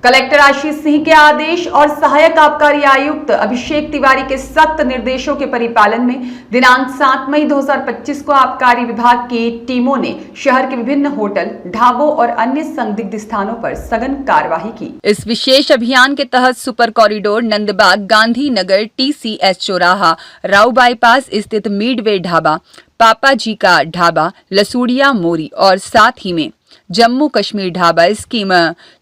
Collector Ashish Singh के आदेश और सहायक आबकारी आयुक्त अभिषेक तिवारी के सख्त निर्देशों के परिपालन में दिनांक 7 मई 2025 को आबकारी विभाग की टीमों ने शहर के विभिन्न होटल, ढाबों और अन्य संदिग्ध स्थानों पर सघन कार्यवाही की। इस विशेष अभियान के तहत super corridor, Nandbagh, Gandhi Nagar, TCS चौराहा, राव बाईपास स्थित मिडवे ढाबा, पापा जी का ढाबा, लसूड़िया मोरी और साथ ही में Jammu Kashmir dhaba scheme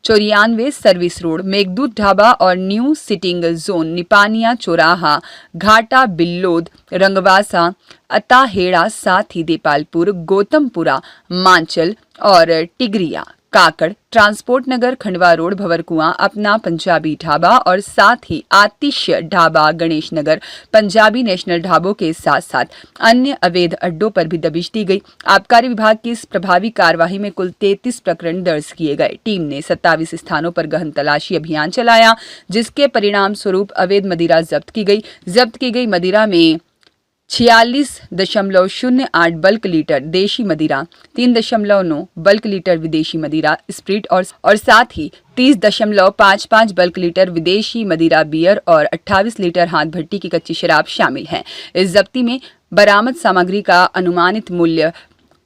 94 service road, Meghdoot dhaba और न्यू सिटिंग जोन, निपानिया चौराहा, घाटा, बिल्लोद, रंगवासा, अताहेड़ा, साथ ही देपालपुर, गौतमपुरा, मांचल और टिगरिया, काकड़, ट्रांसपोर्ट नगर, खंडवा रोड, भंवरकुआं, अपना पंजाबी ढाबा और साथ ही आतिश ढाबा, गणेश नगर, पंजाबी नेशनल ढाबों के साथ साथ अन्य अवैध अड्डों पर भी दबिश दी गई। आबकारी विभाग की इस प्रभावी कार्यवाही में कुल 33 प्रकरण दर्ज किए गए। टीम ने 27 स्थानों पर गहन तलाशी अभियान चलाया, जिसके परिणाम स्वरूप अवैध मदिरा जब्त की गई। जब्त की गई मदिरा में 46.08 बल्क लीटर देशी मदिरा, 3.9 बल्क लीटर विदेशी मदिरा स्प्रिट और साथ ही 30.55 बल्क लीटर विदेशी मदिरा बियर और 28 लीटर हाथ भट्टी की कच्ची शराब शामिल है। इस जब्ती में बरामद सामग्री का अनुमानित मूल्य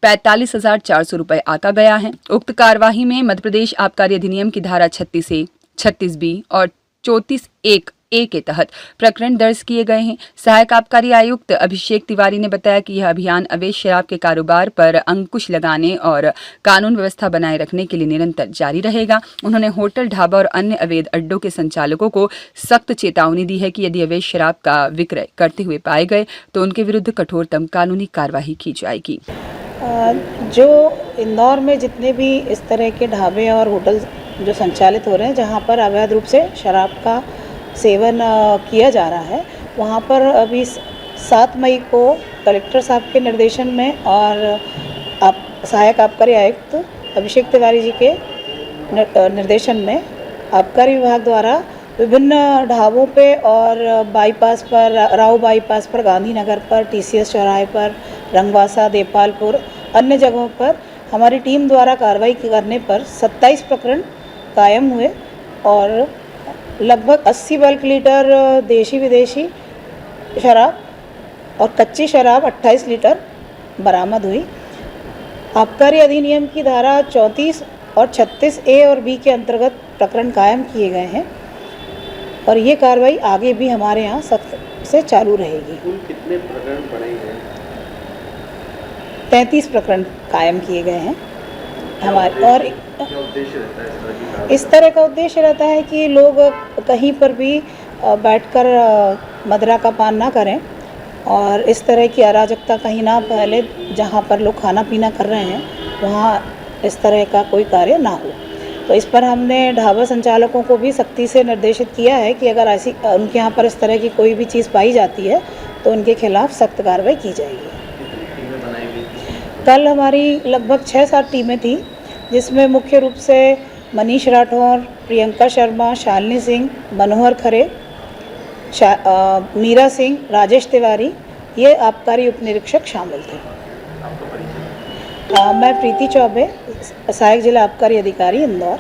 45,400 रुपए आका गया है। उक्त कार्यवाही में मध्य प्रदेश आबकारी अधिनियम की धारा 36A, 36B और 34(1)(a) के तहत प्रकरण दर्ज किए गए हैं। सहायक आबकारी आयुक्त अभिषेक तिवारी ने बताया कि यह अभियान अवैध शराब के कारोबार पर अंकुश लगाने और कानून व्यवस्था बनाए रखने के लिए निरंतर जारी रहेगा। उन्होंने होटल, ढाबा और अन्य अवैध अड्डों के संचालकों को सख्त चेतावनी दी है कि यदि अवैध शराब का विक्रय करते हुए पाए गए तो उनके विरुद्ध कठोरतम कानूनी कार्यवाही की जाएगी। जो इंदौर में जितने भी इस तरह के ढाबे और होटल जो संचालित हो रहे हैं, जहाँ पर अवैध रूप से शराब का सेवन किया जा रहा है, वहाँ पर अभी 7 मई को कलेक्टर साहब के निर्देशन में और सहायक आबकारी आयुक्त अभिषेक तिवारी जी के निर्देशन में आबकारी विभाग द्वारा विभिन्न ढाबों पे और बाईपास पर, राव बाईपास पर, गांधी नगर पर, TCS चौराहे पर, रंगवासा, देपालपुर, अन्य जगहों पर हमारी टीम द्वारा कार्रवाई करने पर 27 प्रकरण कायम हुए और लगभग 80 बल्क लीटर देशी विदेशी शराब और कच्ची शराब 28 लीटर बरामद हुई। आबकारी अधिनियम की धारा 34 और 36A और B के अंतर्गत प्रकरण कायम किए गए हैं और ये कार्रवाई आगे भी हमारे यहाँ सख्त से चालू रहेगी। कुल कितने प्रकरण पड़े हैं? 33 प्रकरण कायम किए गए हैं हमारे। और क्या उद्देश्य रहता है इस तरह का उद्देश्य रहता है कि लोग कहीं पर भी बैठकर मदिरा का पान ना करें और इस तरह की अराजकता कहीं ना फैले। जहाँ पर लोग खाना पीना कर रहे हैं वहाँ इस तरह का कोई कार्य ना हो। तो इस पर हमने ढाबा संचालकों को भी सख्ती से निर्देशित किया है कि अगर ऐसी उनके यहाँ पर इस तरह की कोई भी चीज़ पाई जाती है तो उनके खिलाफ सख्त कार्रवाई की जाएगी। कल हमारी लगभग 6-7 टीमें थी, जिसमें मुख्य रूप से मनीष राठौर, प्रियंका शर्मा, शालिनी सिंह, मनोहर खरे, मीरा सिंह, राजेश तिवारी, ये आबकारी उप निरीक्षक शामिल थे। मैं प्रीति चौबे, सहायक जिला आबकारी अधिकारी इंदौर।